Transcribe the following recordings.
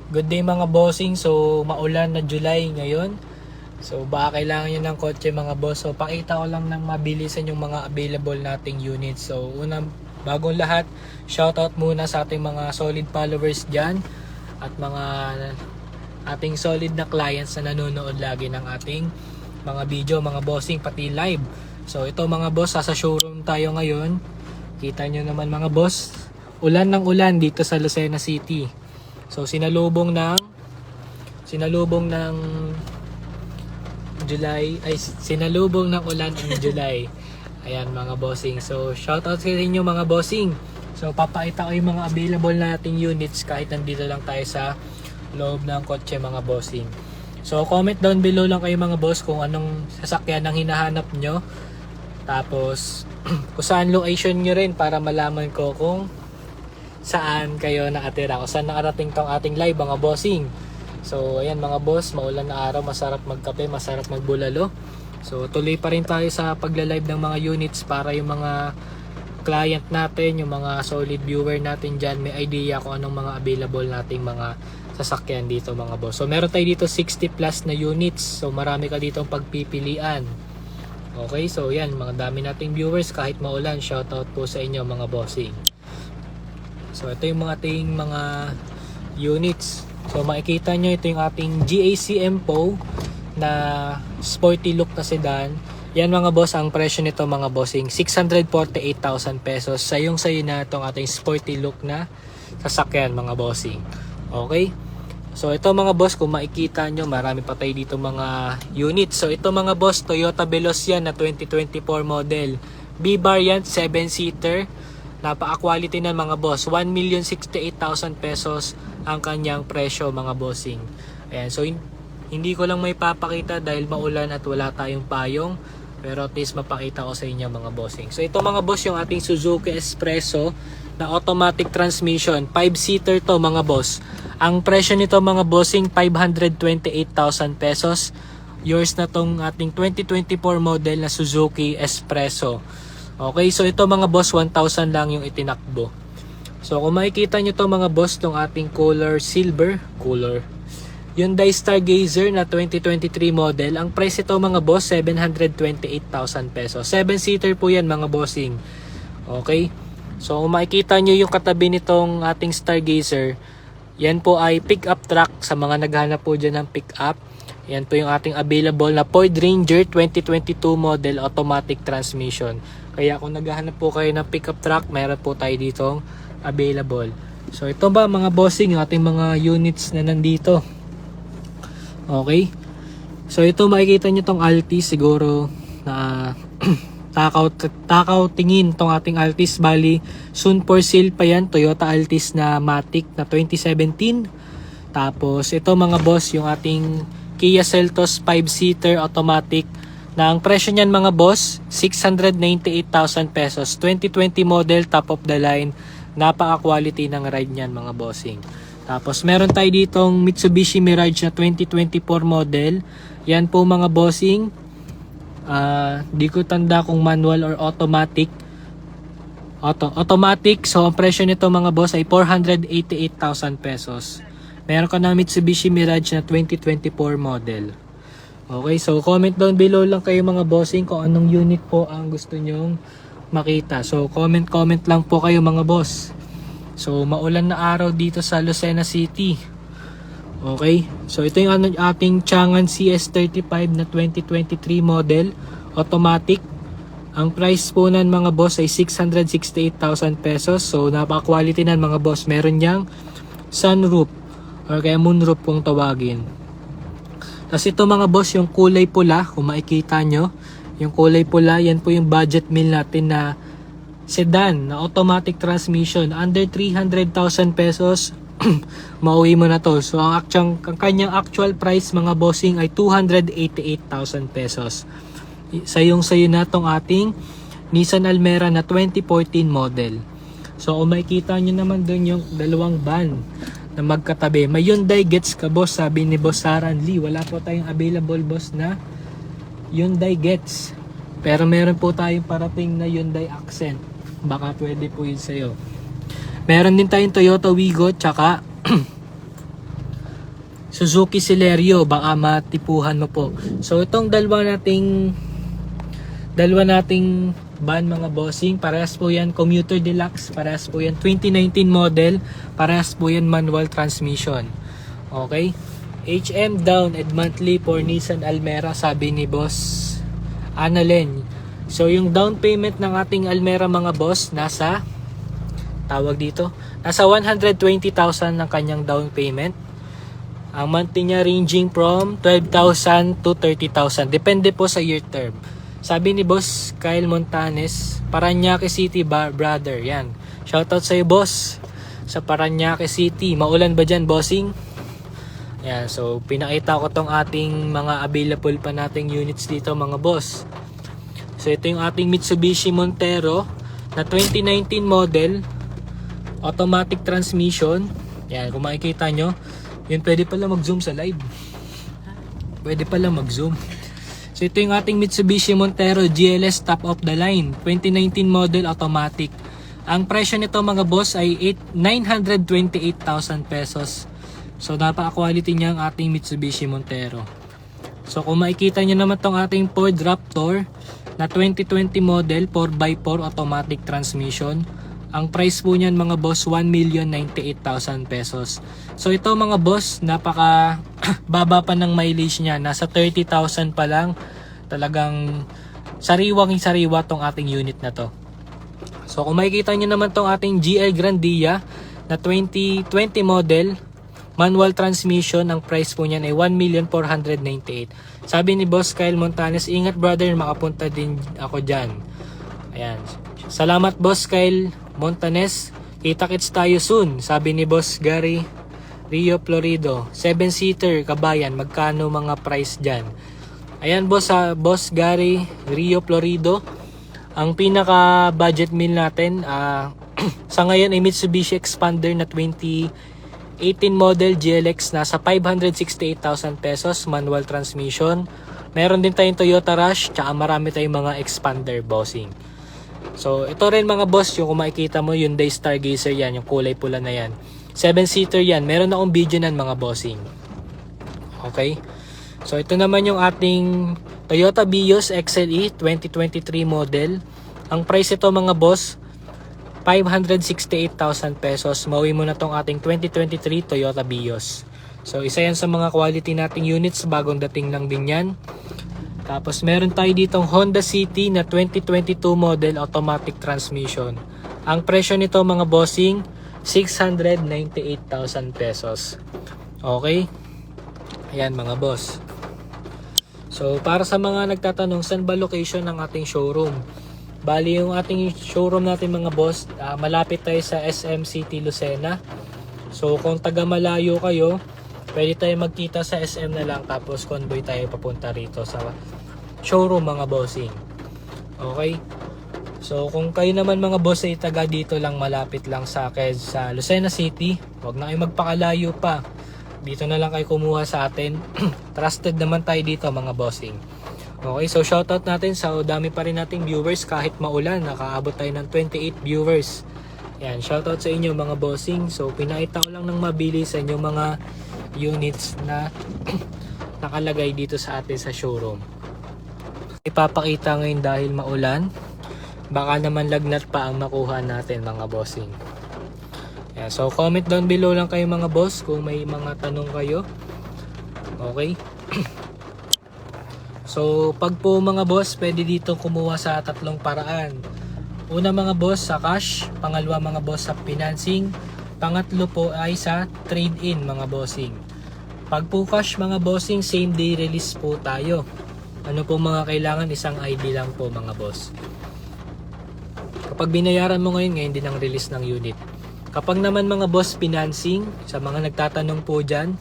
Good day mga bossing. So maulan na July ngayon. So baka kailangan nyo ng kotse mga boss. So pakita ko lang ng mabilisan yung mga available nating units. So unang bagong lahat, shoutout muna sa ating mga solid followers dyan. At mga ating solid na clients na nanonood lagi ng ating mga video, mga bossing, pati live. So ito mga boss, sa showroom tayo ngayon. Kita nyo naman mga boss, ulan ng ulan dito sa Lucena City. So sinalubong ng sinalubong ng ulan ng July. Ayan mga bossing. So shoutout sa inyo mga bossing. So papakita ko yung mga available nating units kahit nandito lang tayo sa loob ng kotse mga bossing. So comment down below lang kayo mga boss kung anong sasakyan ang hinahanap nyo. Tapos kung saan location nyo rin para malaman ko kung saan kayo nakatira, kung saan nakarating tong ating live mga bossing. So ayan mga boss, maulan na araw, masarap magkape, masarap magbulalo. So tuloy pa rin tayo sa pagla-live ng mga units para yung mga client natin, yung mga solid viewer natin dyan, may idea kung anong mga available nating mga sasakyan dito mga boss. So meron tayo dito 60 plus na units, so marami ka dito pagpipilian. Okay, so yan, mga dami nating viewers kahit maulan. Shoutout po sa inyo mga bossing. So ito yung mga ating mga units. So makikita nyo, ito yung ating GAC Empo na sporty look na sedan. Yan mga boss, ang presyo nito mga bossing 648,000 pesos. Sayong sayo na itong ating sporty look na sasakyan mga bossing. Okay, so ito mga boss, kung makikita nyo, marami pa tayo dito mga units. So ito mga boss, Toyota Veloz yan na 2024 model, B-variant 7-seater. Napaka-quality na mga boss. 1,068,000 pesos ang kanyang presyo mga bossing. Ayan, so hindi ko lang may papakita dahil maulan at wala tayong payong. Pero at least mapakita ko sa inyo mga bossing. So ito mga boss, yung ating Suzuki Espresso na automatic transmission. 5-seater to mga boss. Ang presyo nito mga bossing 528,000 pesos. Yours na tong ating 2024 model na Suzuki Espresso. Okay, so ito mga boss, 1,000 lang yung itinakbo. So kung makikita nyo to mga boss, tong ating silver color Hyundai Stargazer na 2023 model. Ang price ito mga boss, 728,000 pesos. 7-seater po yan mga bossing. Okay, so kung makikita nyo yung katabi nitong ating Stargazer, yan po ay pick-up truck sa mga naghanap po dyan ng pick-up. Yan po yung ating available na Ford Ranger 2022 model automatic transmission. Kaya kung naghahanap po kayo ng pickup truck, meron po tayo ditong available. So ito ba mga bossing, yung ating mga units na nandito. Okay. So ito makikita nyo tong Altis, siguro na takaw tingin tong ating Altis. Bali, soon for sale pa yan. Toyota Altis na Matic na 2017. Tapos ito mga boss, yung ating Kia Seltos 5-seater automatic na ang presyo niyan mga boss 698,000 pesos. 2020 model, top of the line. Napaka-quality ng ride niyan mga bossing. Tapos meron tayo ditong Mitsubishi Mirage na 2024 model. Yan po mga bossing. Di ko tanda kung manual or automatic. Automatic. So ang presyo nito mga boss ay 488,000 pesos. Meron ka na Mitsubishi Mirage na 2024 model. Okay, so comment down below lang kayo mga bossing kung anong unit po ang gusto nyong makita. So comment lang po kayo mga boss. So maulan na araw dito sa Lucena City. Okay, so ito yung ating Changan CS35 na 2023 model automatic. Ang price po nan mga boss ay 668,000 pesos. So napaka-quality nan mga boss. Meron niyang sunroof or kaya moonroof kung tawagin. Tapos ito mga boss, yung kulay pula, kung makikita nyo, yung kulay pula, yan po yung budget meal natin na sedan na automatic transmission. Under 300,000 pesos, mauwi mo na to. So ang kanyang actual price mga bossing ay 288,000 pesos. Sayong sayo na tong ating Nissan Almera na 2014 model. So kung makikita nyo naman dun yung dalawang van na magkatabi. May Hyundai Getz ka boss, sabi ni Boss Saran Lee. Wala po tayong available boss na Hyundai Getz. Pero meron po tayong parating na Hyundai Accent. Baka pwede po yun sa'yo. Meron din tayong Toyota Wigo tsaka Suzuki Celerio, baka matipuhan mo po. So itong dalawa nating van mga bossing, parehas po yan Commuter Deluxe, parehas po yan 2019 model, parehas po yan manual transmission. Okay, HM down and monthly for Nissan Almera, sabi ni boss Annalen. So yung down payment ng ating Almera mga boss, nasa 120,000 ng kanyang down payment. Ang monthly niya ranging from 12,000 to 30,000, depende po sa year term. Sabi ni boss Kyle Montanes, Paranaque City brother, yan, shoutout sa iyo boss sa Paranaque City. Maulan ba dyan, bossing? Yan, so pinakita ko tong ating mga available pa nating units dito mga boss. So ito yung ating Mitsubishi Montero na 2019 model, automatic transmission. Yan, kung makikita nyo, yun, pwede pala mag-zoom sa live. Pwede pala mag-zoom. So ito yung ating Mitsubishi Montero GLS top of the line, 2019 model, automatic. Ang presyo nito mga boss ay 928,000 pesos. So napaka-quality niya ang ating Mitsubishi Montero. So kung makikita nyo naman tong ating Ford Raptor na 2020 model, 4x4 automatic transmission. Ang price po niyan mga boss, 1,098,000 pesos. So ito mga boss, napaka baba pa ng mileage niya. Nasa 30,000 pa lang. Talagang sariwang-sariwa tong ating unit na to. So kung makikita nyo naman tong ating GL Grandia na 2020 model, manual transmission, ang price po niyan ay 1,498,000. Sabi ni boss Kyle Montanes, ingat brother, makapunta din ako dyan. Ayan. Salamat boss Kyle Montanes. Kita-kits tayo soon. Sabi ni boss Gary Rio Florido, 7-seater kabayan, magkano mga price dyan? Ayan boss, boss Gary Rio Florido, ang pinaka budget meal natin sa ngayon ay Mitsubishi Expander na 2018 model GLX, nasa 568,000 pesos, manual transmission. Meron din tayong Toyota Rush, tsaka marami tayong mga Expander, bossing. So ito rin mga boss, yung kung makikita mo, Hyundai Stargazer yan, yung kulay pula na yan, 7-seater yan. Meron akong video nan mga bossing. Okay, so ito naman yung ating Toyota Vios XLE 2023 model. Ang price ito mga boss, 568,000 pesos. Mauwi mo na tong ating 2023 Toyota Vios. So isa yan sa mga quality nating units, bagong dating lang din yan. Tapos meron tayo ditong Honda City na 2022 model, automatic transmission. Ang presyo nito mga bossing, 698,000 pesos. Okay, ayan mga boss. So para sa mga nagtatanong, saan ba location ng ating showroom? Bali yung ating showroom natin mga boss, malapit tayo sa SM City Lucena. So kung taga malayo kayo, pwede tayo magkita sa SM na lang, tapos convoy tayo papunta rito sa showroom mga bossing. Okay, so kung kayo naman mga boss ay taga dito lang, malapit lang sa Lucena City, huwag na kayo magpakalayo pa, dito na lang kayo kumuha sa atin. Trusted naman tayo dito mga bossing. Okay, so shoutout natin sa dami pa rin nating viewers kahit maulan. Nakaabot tayo ng 28 viewers. Yan, shoutout sa inyo mga bossing. So pinakita ko lang ng mabilis sa inyo mga units na nakalagay dito sa atin sa showroom. Ipapakita ngayon dahil maulan. Baka naman lagnat pa ang makuha natin mga bossing. Yan, so comment down below lang kayo mga boss kung may mga tanong kayo. Okay. So pag po mga boss, pwede dito kumuha sa tatlong paraan. Una mga boss, sa cash. Pangalawa mga boss, sa financing. Pangatlo po ay sa trade-in mga bossing. Pag po cash mga bossing, same day release po tayo. Ano po mga kailangan? Isang ID lang po mga boss. Kapag binayaran mo ngayon din ang release ng unit. Kapag naman mga boss financing, sa mga nagtatanong po dyan,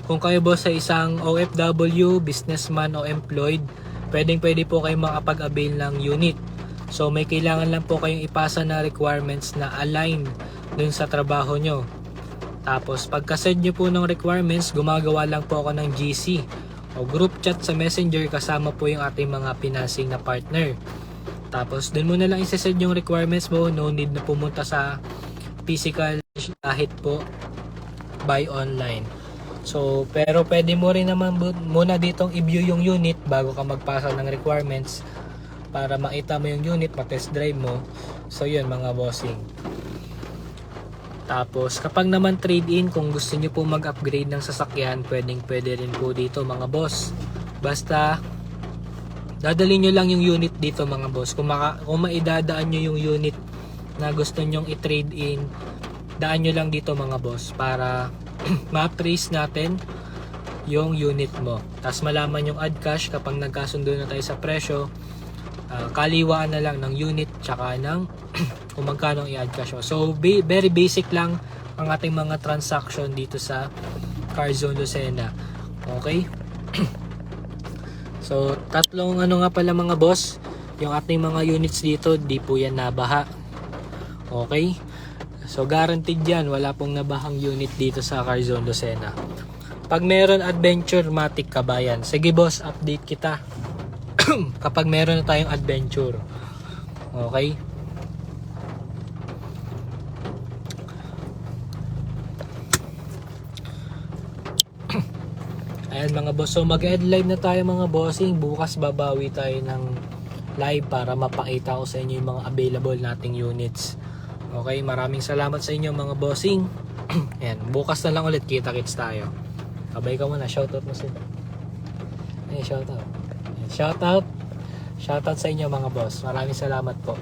kung kayo boss sa isang OFW, businessman o employed, pwede po kayo makapag-avail ng unit. So may kailangan lang po kayong ipasa na requirements na align dun sa trabaho nyo. Tapos pagka-set nyo po ng requirements, gumagawa lang po ako ng GC o group chat sa Messenger, kasama po yung ating mga financing na partner. Tapos dun mo na lang isa-set yung requirements mo, no need na pumunta sa physical, kahit po by online. So, pero pwede mo rin naman muna ditong i-view yung unit bago ka magpasa ng requirements para makita mo yung unit, ma-test drive mo. So, yun mga bossing. Tapos, kapag naman trade-in, kung gusto nyo po mag-upgrade ng sasakyan, pwede rin po dito mga boss. Basta, dadalhin nyo lang yung unit dito mga boss. Kung maidadaan nyo yung unit na gusto nyong i-trade in, daan nyo lang dito mga boss para ma-appraise natin yung unit mo. Tapos malaman yung add cash kapag nagkasundo na tayo sa presyo. Kaliwaan na lang ng unit tsaka ng kung magkano i-add cash mo. So very basic lang ang ating mga transaction dito sa Carzon Lucena. Okay? So tatlong ano nga pala mga boss, yung ating mga units dito, di po yan nabaha. Okay? So guaranteed yan, wala pong nabahang unit dito sa Carzon Lucena. Pag meron adventure matic kabayan, sige boss, update kita kapag meron na tayong adventure. Okay? Ayan mga boss, so mag-end live na tayo mga bossing. Bukas babawi tayo ng live para mapakita ko sa inyo yung mga available nating units. Okay, maraming salamat sa inyo mga bossing. Ayan, bukas na lang ulit kita-kits tayo. Abay ka muna, shoutout mo sila. Shoutout. Shoutout sa inyo mga boss. Maraming salamat po.